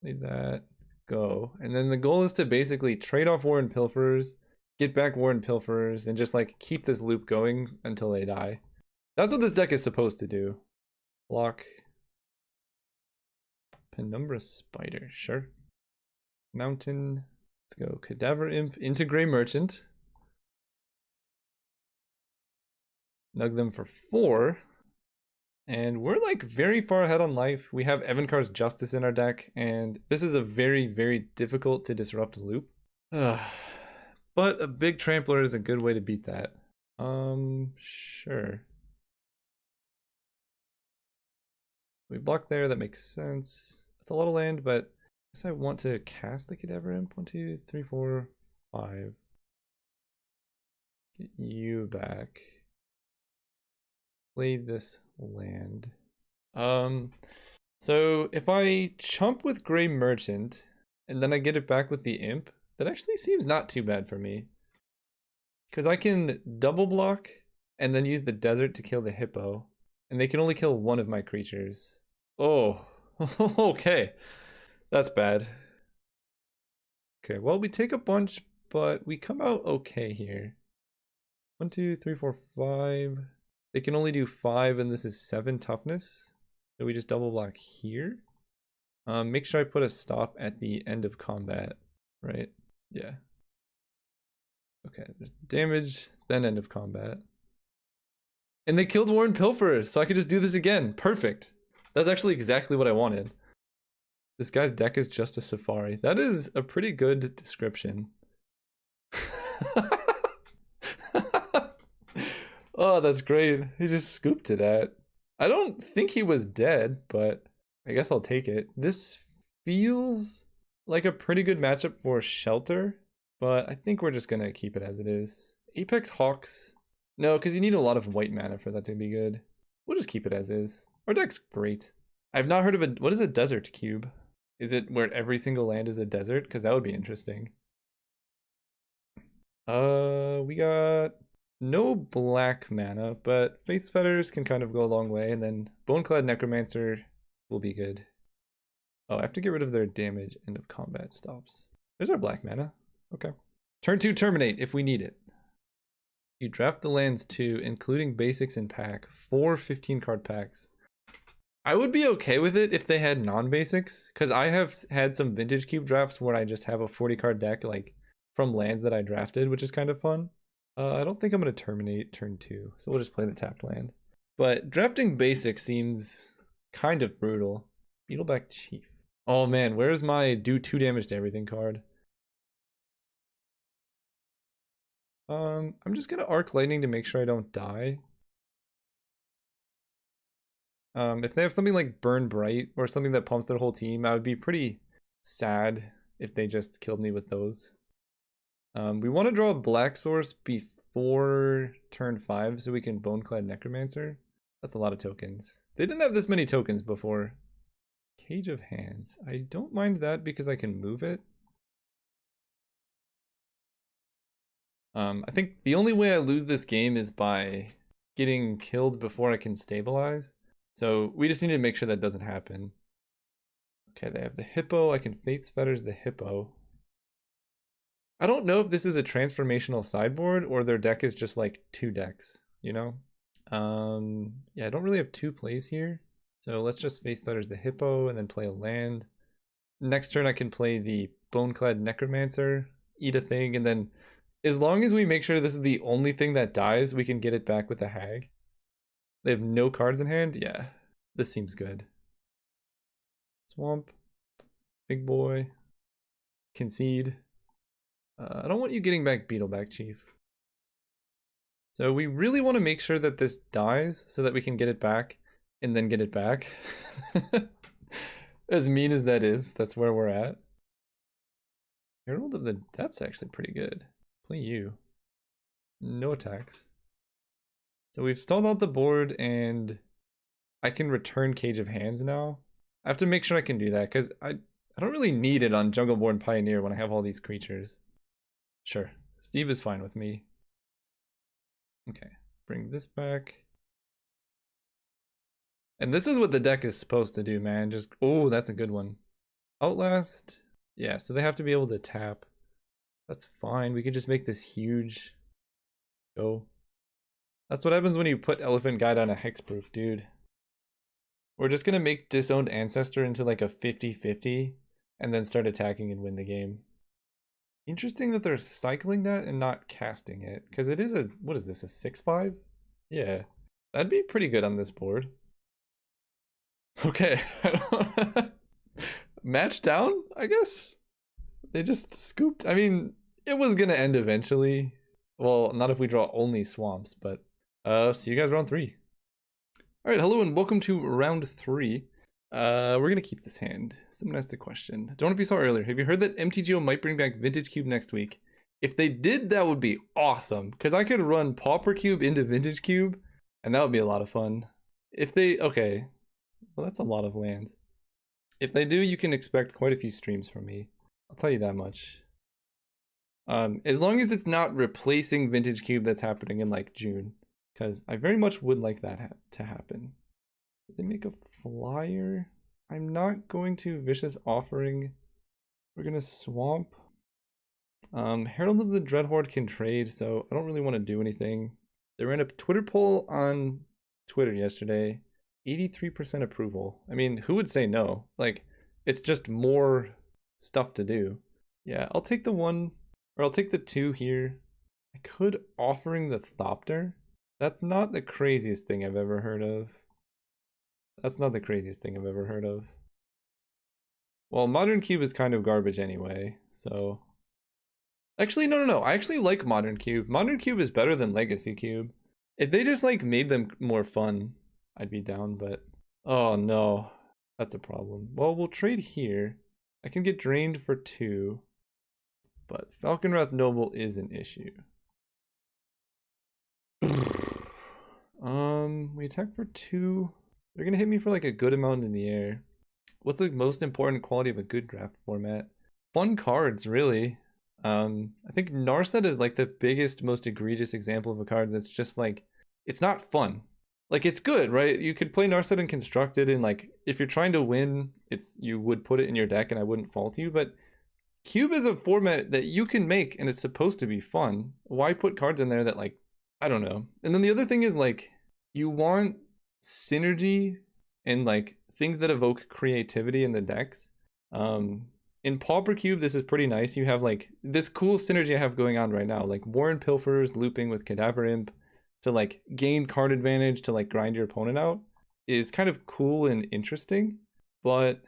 Play that. Go. And then the goal is to basically trade off War and Pilfers, get back War and Pilfers, and just like keep this loop going until they die. That's what this deck is supposed to do. Block. Penumbra Spider, sure. Mountain. Let's go Cadaver Imp into Grey Merchant. Nug them for 4. And we're like very far ahead on life. We have Evankar's Justice in our deck, and this is a very, very difficult to disrupt loop. But a big trampler is a good way to beat that. Sure. We block there, that makes sense. It's a lot of land, but I guess I want to cast the Cadaver Imp. 1, 2, 3, 4, 5. Get you back. Play this land. So if I chump with Grey Merchant and then I get it back with the Imp, that actually seems not too bad for me. Because I can double block and then use the desert to kill the hippo. And they can only kill one of my creatures. Oh, okay. That's bad. Okay, well, we take a bunch, but we come out okay here. 1, 2, 3, 4, 5. They can only do 5, and this is 7 toughness. So we just double block here. Make sure I put a stop at the end of combat, right? Yeah. Okay, there's the damage, then end of combat. And they killed War and Pilfer, so I could just do this again. Perfect. That's actually exactly what I wanted. This guy's deck is just a safari. That is a pretty good description. Oh, that's great. He just scooped to that. I don't think he was dead, but I guess I'll take it. This feels like a pretty good matchup for Shelter, but I think we're just gonna keep it as it is. Apex Hawks. No, because you need a lot of white mana for that to be good. We'll just keep it as is. Our deck's great. I've not heard of a... What is a desert cube? Is it where every single land is a desert? Because that would be interesting. We got no black mana, but Faith's Fetters can kind of go a long way, and then Boneclad Necromancer will be good. Oh, I have to get rid of their damage. End of combat stops. There's our black mana. Okay. Turn 2 terminate if we need it. You draft the lands 2, including basics in pack, 4 15-card packs. I would be okay with it if they had non-basics, because I have had some vintage cube drafts where I just have a 40-card deck like from lands that I drafted, which is kind of fun. I don't think I'm going to terminate turn 2, so we'll just play the tapped land. But drafting basics seems kind of brutal. Beetleback Chief. Oh man, where's my do 2 damage to everything card? I'm just gonna Arc Lightning to make sure I don't die. If they have something like Burn Bright or something that pumps their whole team, I would be pretty sad if they just killed me with those. We want to draw a black source before turn 5 so we can Boneclad Necromancer. That's a lot of tokens. They didn't have this many tokens before. Cage of Hands. I don't mind that because I can move it. I think the only way I lose this game is by getting killed before I can stabilize. So we just need to make sure that doesn't happen. Okay, they have the hippo. I can Fate's Fetters the hippo. I don't know if this is a transformational sideboard or their deck is just like 2 decks, you know? Yeah, I don't really have 2 plays here. So let's just Fate's Fetters the hippo and then play a land. Next turn I can play the Boneclad Necromancer, eat a thing, and then As long as we make sure this is the only thing that dies, we can get it back with the hag. They have no cards in hand? Yeah, this seems good. Swamp. Big boy. Concede. I don't want you getting back Beetleback Chief. So we really want to make sure that this dies so that we can get it back and then get it back. As mean as that is, that's where we're at. Herald of the... That's actually pretty good. Play you. No attacks. So we've stalled out the board and I can return Cage of Hands now. I have to make sure I can do that because I don't really need it on Jungleborn Pioneer when I have all these creatures. Sure. Steve is fine with me. Okay. Bring this back. And this is what the deck is supposed to do, man. Just, oh, that's a good one. Outlast. Yeah, so they have to be able to tap. That's fine. We could just make this huge. Go. That's what happens when you put Elephant Guide on a hexproof, dude. We're just gonna make Disowned Ancestor into like a 50-50 and then start attacking and win the game. Interesting that they're cycling that and not casting it, because it is a, what is this, a 6-5? Yeah, that'd be pretty good on this board. Okay, match down, I guess? They just scooped. I mean, it was gonna end eventually. Well, not if we draw only swamps, but see you guys round 3. All right, hello and welcome to round 3. We're gonna keep this hand. Someone asked a question. Don't know if you saw earlier. Have you heard that MTGO might bring back Vintage Cube next week? If they did, that would be awesome, because I could run Pauper Cube into Vintage Cube, and that would be a lot of fun. If they, okay, well, that's a lot of lands. If they do, you can expect quite a few streams from me. I'll tell you that much. As long as it's not replacing Vintage Cube that's happening in like June, because I very much would like that to happen. Did they make a flyer? I'm not going to Vicious Offering. We're gonna swamp. Herald of the Dreadhorde can trade, so I don't really want to do anything. They ran a Twitter poll on Twitter yesterday. 83% approval. I mean, who would say no? Like, it's just more stuff to do. Yeah, I'll take the 1, or I'll take the 2 here. I could Offering the Thopter. That's not the craziest thing I've ever heard of. That's not the craziest thing I've ever heard of. Well, Modern Cube is kind of garbage anyway, so... Actually, no. I actually like Modern Cube. Modern Cube is better than Legacy Cube. If they just, like, made them more fun, I'd be down, but... Oh, no. That's a problem. Well, we'll trade here. I can get drained for 2. But Falconwrath Noble is an issue. We attack for 2. They're gonna hit me for like a good amount in the air. What's the most important quality of a good draft format? Fun cards, really. I think Narset is like the biggest, most egregious example of a card that's just like, it's not fun. Like, it's good, right? You could play Narset and construct it, and like, if you're trying to win, you would put it in your deck and I wouldn't fault you, but Cube is a format that you can make and it's supposed to be fun. Why put cards in there that like, I don't know. And then the other thing is like, you want synergy and like things that evoke creativity in the decks. In Pauper Cube, this is pretty nice. You have like this cool synergy I have going on right now, like Warren Pilfers looping with Cadaver Imp to like gain card advantage to like grind your opponent out is kind of cool and interesting. But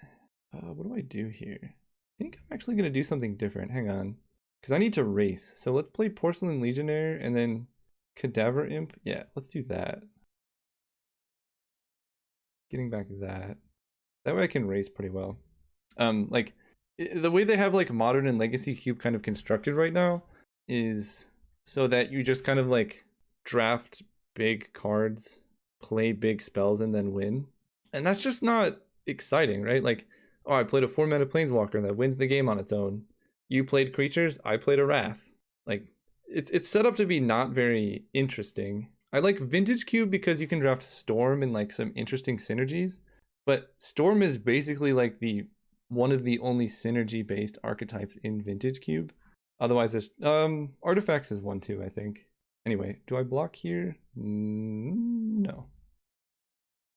what do I do here? I think I'm actually going to do something different. Hang on, because I need to race. So let's play Porcelain Legionnaire and then Cadaver Imp. Yeah, let's do that. Getting back that. That way I can race pretty well. Like, the way they have like Modern and Legacy Cube kind of constructed right now is so that you just kind of like draft big cards, play big spells, and then win. And that's just not exciting, right? Like, oh, I played a 4-mana Planeswalker that wins the game on its own. You played creatures, I played a Wrath. Like, it's set up to be not very interesting. I like Vintage Cube because you can draft Storm and like some interesting synergies, but Storm is basically like one of the only synergy based archetypes in Vintage Cube. Otherwise there's Artifacts is one too, I think. Anyway, do I block here? No.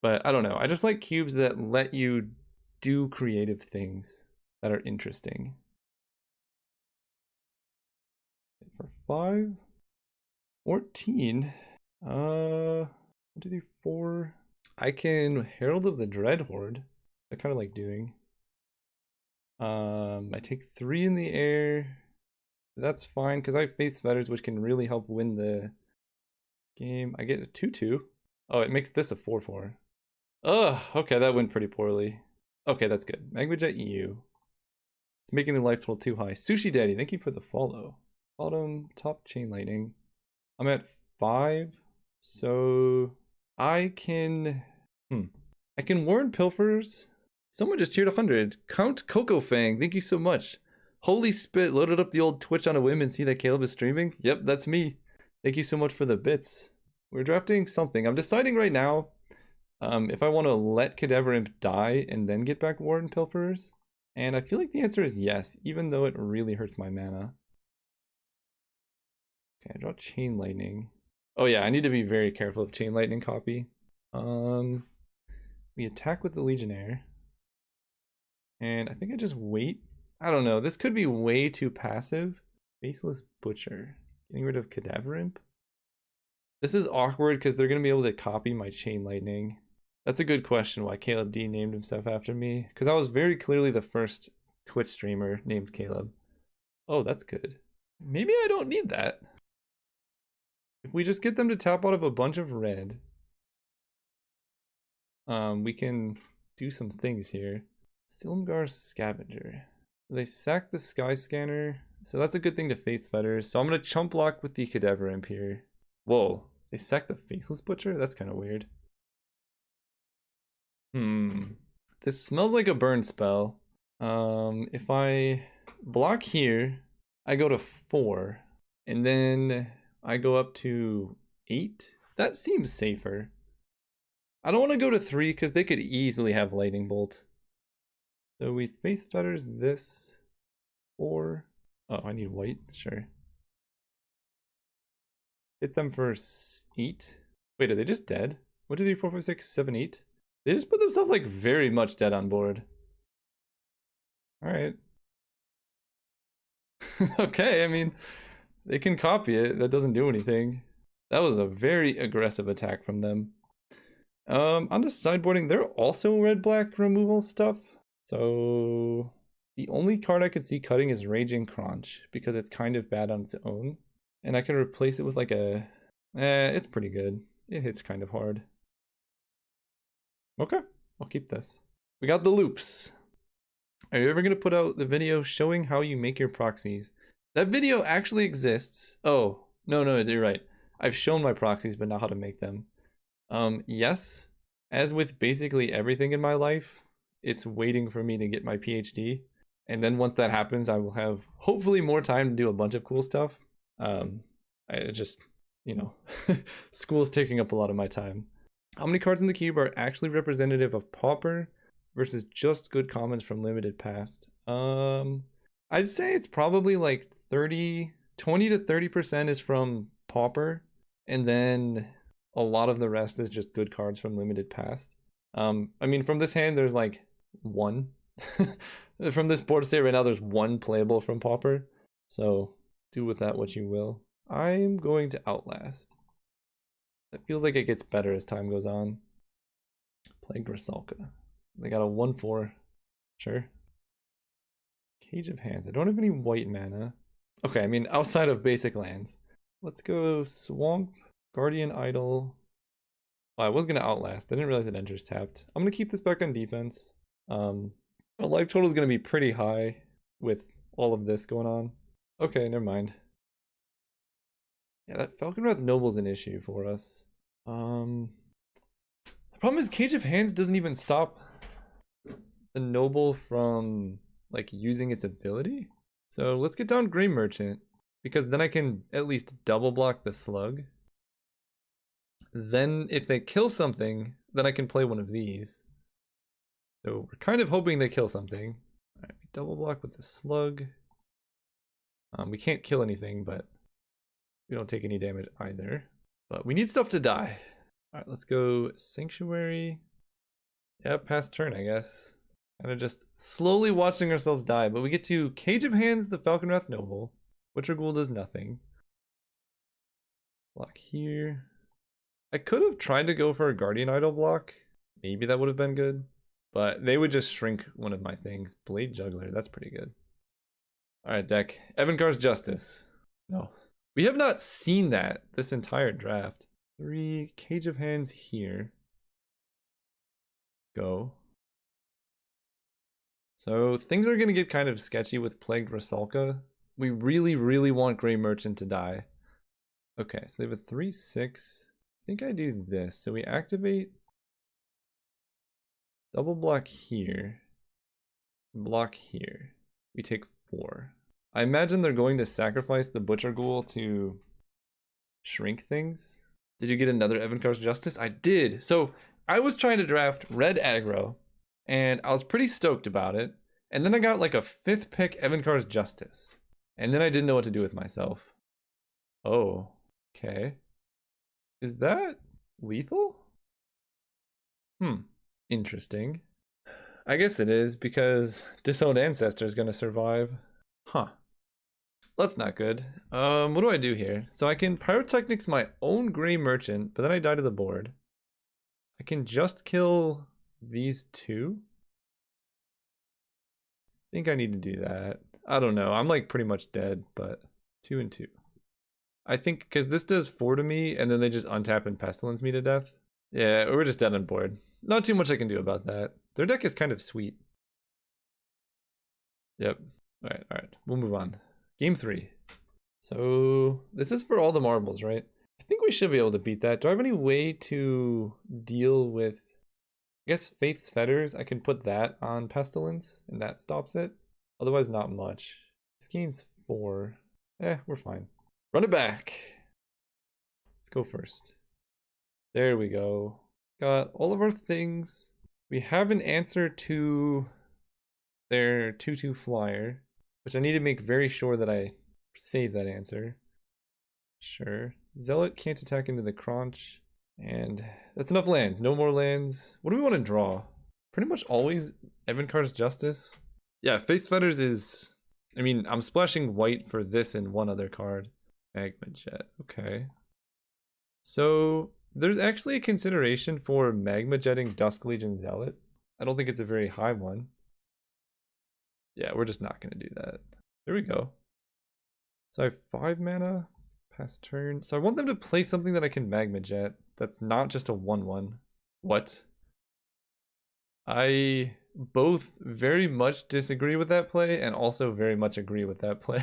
But I don't know. I just like cubes that let you do creative things that are interesting. for 5. 14. 1, 2, 3, 4. I can Herald of the Dread Horde. I kind of like doing. I take 3 in the air. That's fine because I have Faith Fetters, which can really help win the game. I get a 2/2. Oh, it makes this a 4/4. Ugh, okay, that went pretty poorly. Okay, that's good. Magma Jet EU. It's making the life total too high. Sushi Daddy, thank you for the follow. Bottom, top, Chain Lightning. I'm at 5, so I can warn Pilfers. Someone just cheered 100. Count Coco Fang, thank you so much. Holy spit, loaded up the old Twitch on a whim and see that Caleb is streaming. Yep, that's me. Thank you so much for the bits. We're drafting something. I'm deciding right now if I want to let Cadaver Imp die and then get back Warden Pilfers. And I feel like the answer is yes, even though it really hurts my mana. Okay, I draw Chain Lightning. Oh yeah, I need to be very careful of Chain Lightning copy. We attack with the Legionnaire. And I think I just wait. I don't know, this could be way too passive. Faceless Butcher. Getting rid of Cadaver Imp. This is awkward because they're going to be able to copy my Chain Lightning. That's a good question why Caleb D named himself after me. Because I was very clearly the first Twitch streamer named Caleb. Oh, that's good. Maybe I don't need that. If we just get them to tap out of a bunch of red, we can do some things here. Silmgar Scavenger. They sack the Sky Scanner, so that's a good thing to Faith's Fetters. So I'm going to chump block with the Cadaver Imp here. Whoa, they sack the Faceless Butcher? That's kind of weird. This smells like a burn spell. If I block here, I go to 4, and then I go up to 8. That seems safer. I don't want to go to 3 because they could easily have Lightning Bolt. So we Faith Fetters this 4. Oh, I need white, sure. Hit them for 8. Wait, are they just dead? 1, 2, 3, 4, 5, 6, 7, 8. They just put themselves like very much dead on board. Alright. Okay, I mean, they can copy it. That doesn't do anything. That was a very aggressive attack from them. On the sideboarding, they're also red-black removal stuff. So the only card I could see cutting is Raging Crunch because it's kind of bad on its own. And I can replace it with like a... it's pretty good. It hits kind of hard. Okay, I'll keep this. We got the loops. Are you ever going to put out the video showing how you make your proxies? That video actually exists. Oh, no, you're right. I've shown my proxies, but not how to make them. Yes, as with basically everything in my life, it's waiting for me to get my PhD. And then once that happens, I will have hopefully more time to do a bunch of cool stuff. I just, you know, school's taking up a lot of my time. How many cards in the cube are actually representative of Pauper versus just good commons from limited past? I'd say it's probably like 20 to 30% is from Pauper, and then a lot of the rest is just good cards from limited past. I mean, from this hand, there's like 1. From this board state right now, there's 1 playable from Pauper. So do with that what you will. I'm going to Outlast. It feels like it gets better as time goes on. Plagued Rusalka. They got a 1/4. Sure. Cage of Hands. I don't have any white mana. Okay, I mean, outside of basic lands. Let's go Swamp, Guardian Idol. Oh, I was going to Outlast. I didn't realize it enters tapped. I'm going to keep this back on defense. Our life total is going to be pretty high with all of this going on. Okay, never mind. Yeah, that Falconwrath Noble's an issue for us. The problem is Cage of Hands doesn't even stop the Noble from like using its ability. So let's get down Grey Merchant, because then I can at least double block the Slug. Then if they kill something, then I can play one of these. So we're kind of hoping they kill something. All right, we double block with the Slug. We can't kill anything, but we don't take any damage either. But we need stuff to die. All right, let's go Sanctuary. Yeah, past turn, I guess. Kind of just slowly watching ourselves die. But we get to Cage of Hands, the Falconwrath Noble. Butcher Ghoul does nothing. Block here. I could have tried to go for a Guardian Idol block. Maybe that would have been good. But they would just shrink one of my things. Blade Juggler, that's pretty good. Alright, deck. Evenkar's Justice. No. We have not seen that this entire draft. 3 Cage of Hands here. Go. So things are going to get kind of sketchy with Plagued Rusalka. We really, really want Grey Merchant to die. Okay, so they have a 3/6. I think I do this. So we activate double block here, block here. We take 4. I imagine they're going to sacrifice the Butcher Ghoul to shrink things. Did you get another Evenkar's Justice? I did. So I was trying to draft red aggro, and I was pretty stoked about it. And then I got like a 5th pick Evenkar's Justice. And then I didn't know what to do with myself. Oh, okay. Is that lethal? Interesting. I guess it is, because Disowned Ancestor is going to survive. Huh. That's not good. What do I do here? So I can Pyrotechnics my own Grey Merchant, but then I die to the board. I can just kill these 2. I think I need to do that. I don't know. I'm like pretty much dead, but 2 and 2. I think because this does 4 to me, and then they just untap and Pestilence me to death. Yeah, we're just dead on board. Not too much I can do about that. Their deck is kind of sweet. Yep. Alright. We'll move on. Game 3. So this is for all the marbles, right? I think we should be able to beat that. Do I have any way to deal with, I guess, Faith's Fetters? I can put that on Pestilence, and that stops it. Otherwise, not much. This game's 4. We're fine. Run it back. Let's go first. There we go. Got all of our things. We have an answer to their 2/2 flyer, which I need to make very sure that I save that answer. Sure. Zealot can't attack into the crunch. And that's enough lands. No more lands. What do we want to draw? Pretty much always Evenkar's Justice. Yeah, Face Fetters is... I mean, I'm splashing white for this and one other card. Magma Jet. Okay. So there's actually a consideration for Magma Jetting Dusk Legion Zealot. I don't think it's a very high one. Yeah, we're just not going to do that. There we go. So I have 5 mana. Pass turn. So I want them to play something that I can Magma Jet. That's not just a 1/1. What? I both very much disagree with that play and also very much agree with that play.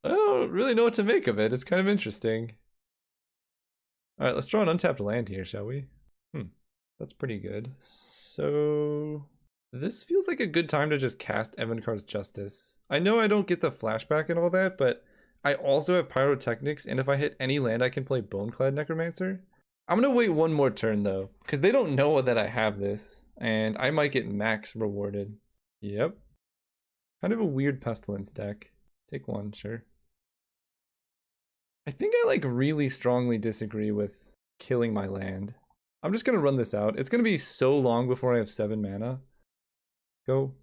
I don't really know what to make of it. It's kind of interesting. Alright, let's draw an untapped land here, shall we? That's pretty good. So this feels like a good time to just cast Evenkar's Justice. I know I don't get the flashback and all that, but I also have Pyrotechnics, and if I hit any land I can play Boneclad Necromancer. I'm gonna wait one more turn though, because they don't know that I have this, and I might get max rewarded. Yep. Kind of a weird Pestilence deck. Take 1, sure. I think I like really strongly disagree with killing my land. I'm just gonna run this out. It's gonna be so long before I have 7 mana. Go.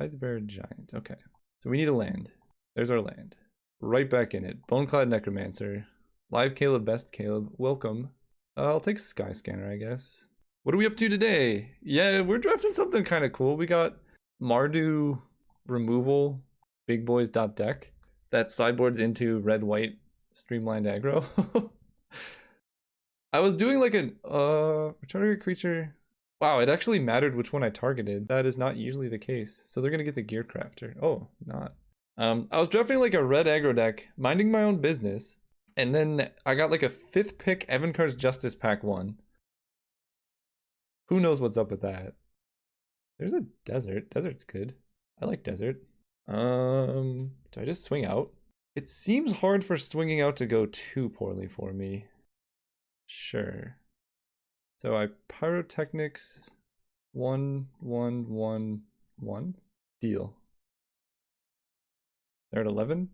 Nightbear Giant. Okay. So we need a land. There's our land. Right back in it. Boneclad Necromancer. Live Caleb, best Caleb. Welcome. I'll take Skyscanner, I guess. What are we up to today? Yeah, we're drafting something kind of cool. We got Mardu removal, big boys deck. That sideboards into red-white streamlined aggro. I was doing like an target creature. Wow, it actually mattered which one I targeted. That is not usually the case. So they're gonna get the Gear Crafter. Oh, not. I was drafting like a red aggro deck, minding my own business, and then I got like a 5th pick Evenkar's Justice pack 1. Who knows what's up with that? There's a desert. Desert's good. I like desert. Do I just swing out? It seems hard for swinging out to go too poorly for me. Sure. So I Pyrotechnics 1, 1, 1, 1. Deal. They're at 11.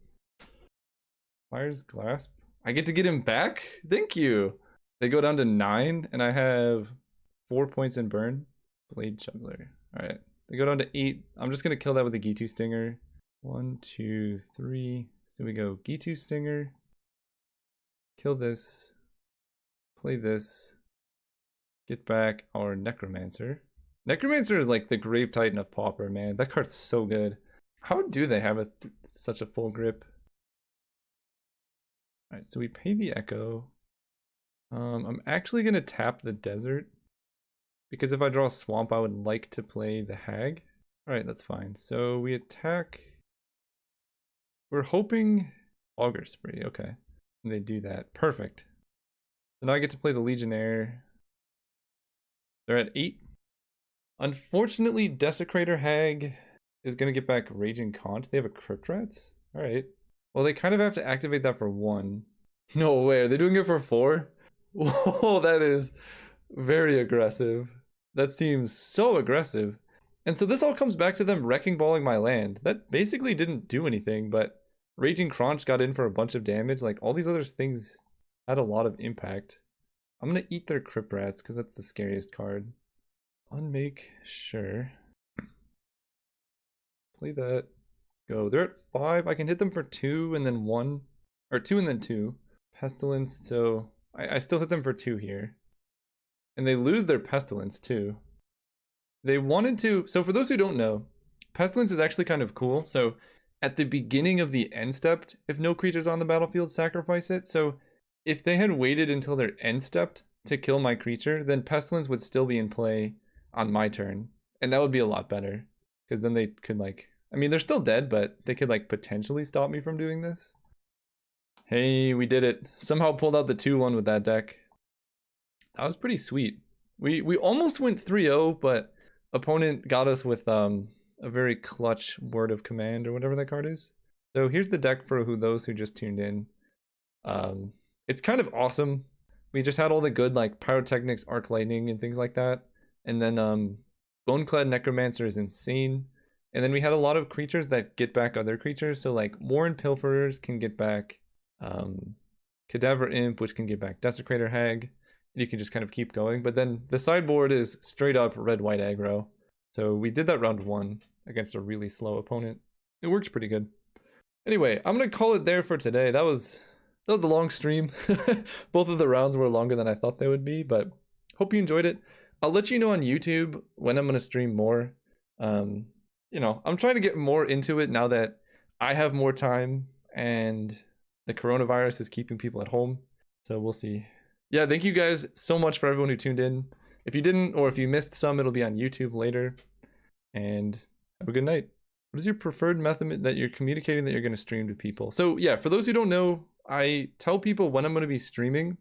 Fire's Grasp. I get to get him back? Thank you. They go down to 9, and I have 4 points in burn. Blade Juggler. Alright. They go down to 8. I'm just going to kill that with a Gitu Stinger. 1, 2, 3. So we go G2 Stinger, kill this, play this, get back our Necromancer. Necromancer is like the Grave Titan of Pauper, man. That card's so good. How do they have such a full grip? Alright, so we pay the Echo. I'm actually going to tap the Desert, because if I draw a Swamp, I would like to play the Hag. Alright, that's fine. So we attack. We're hoping Auger Spree, okay. And they do that. Perfect. So now I get to play the Legionnaire. They're at 8. Unfortunately, Desecrator Hag is going to get back Raging Conch. They have a Crypt Rats? Alright. Well, they kind of have to activate that for 1. No way, are they doing it for 4? Whoa, that is very aggressive. That seems so aggressive. And so this all comes back to them wrecking balling my land. That basically didn't do anything, but Raging Conch got in for a bunch of damage. Like, all these other things had a lot of impact. I'm gonna eat their Crypt Rats because that's the scariest card. Unmake, sure. Play that. Go. They're at 5. I can hit them for 2 and then 1. Or 2 and then 2. Pestilence, so I still hit them for 2 here. And they lose their Pestilence too. They wanted to, so for those who don't know, Pestilence is actually kind of cool. So at the beginning of the end step, if no creatures on the battlefield, sacrifice it. So if they had waited until their end step to kill my creature, then Pestilence would still be in play on my turn. And that would be a lot better. Because then they could like, I mean, they're still dead, but they could like potentially stop me from doing this. Hey, we did it. Somehow pulled out the 2-1 with that deck. That was pretty sweet. We almost went 3-0, but opponent got us with a very clutch word of command or whatever that card is. So here's the deck for those who just tuned in. It's kind of awesome. We just had all the good like Pyrotechnics, Arc Lightning, and things like that. And then Boneclad Necromancer is insane. And then we had a lot of creatures that get back other creatures. So like Warren Pilferers can get back Cadaver Imp, which can get back Desecrator Hag. You can just kind of keep going. But then the sideboard is straight up red-white aggro. So we did that round 1 against a really slow opponent. It works pretty good. Anyway, I'm going to call it there for today. That was a long stream. Both of the rounds were longer than I thought they would be, but hope you enjoyed it. I'll let you know on YouTube when I'm going to stream more. You know, I'm trying to get more into it now that I have more time and the coronavirus is keeping people at home. So we'll see. Yeah, thank you guys so much for everyone who tuned in. If you didn't, or if you missed some, it'll be on YouTube later. And have a good night. What is your preferred method that you're communicating that you're going to stream to people? So yeah, for those who don't know, I tell people when I'm going to be streaming.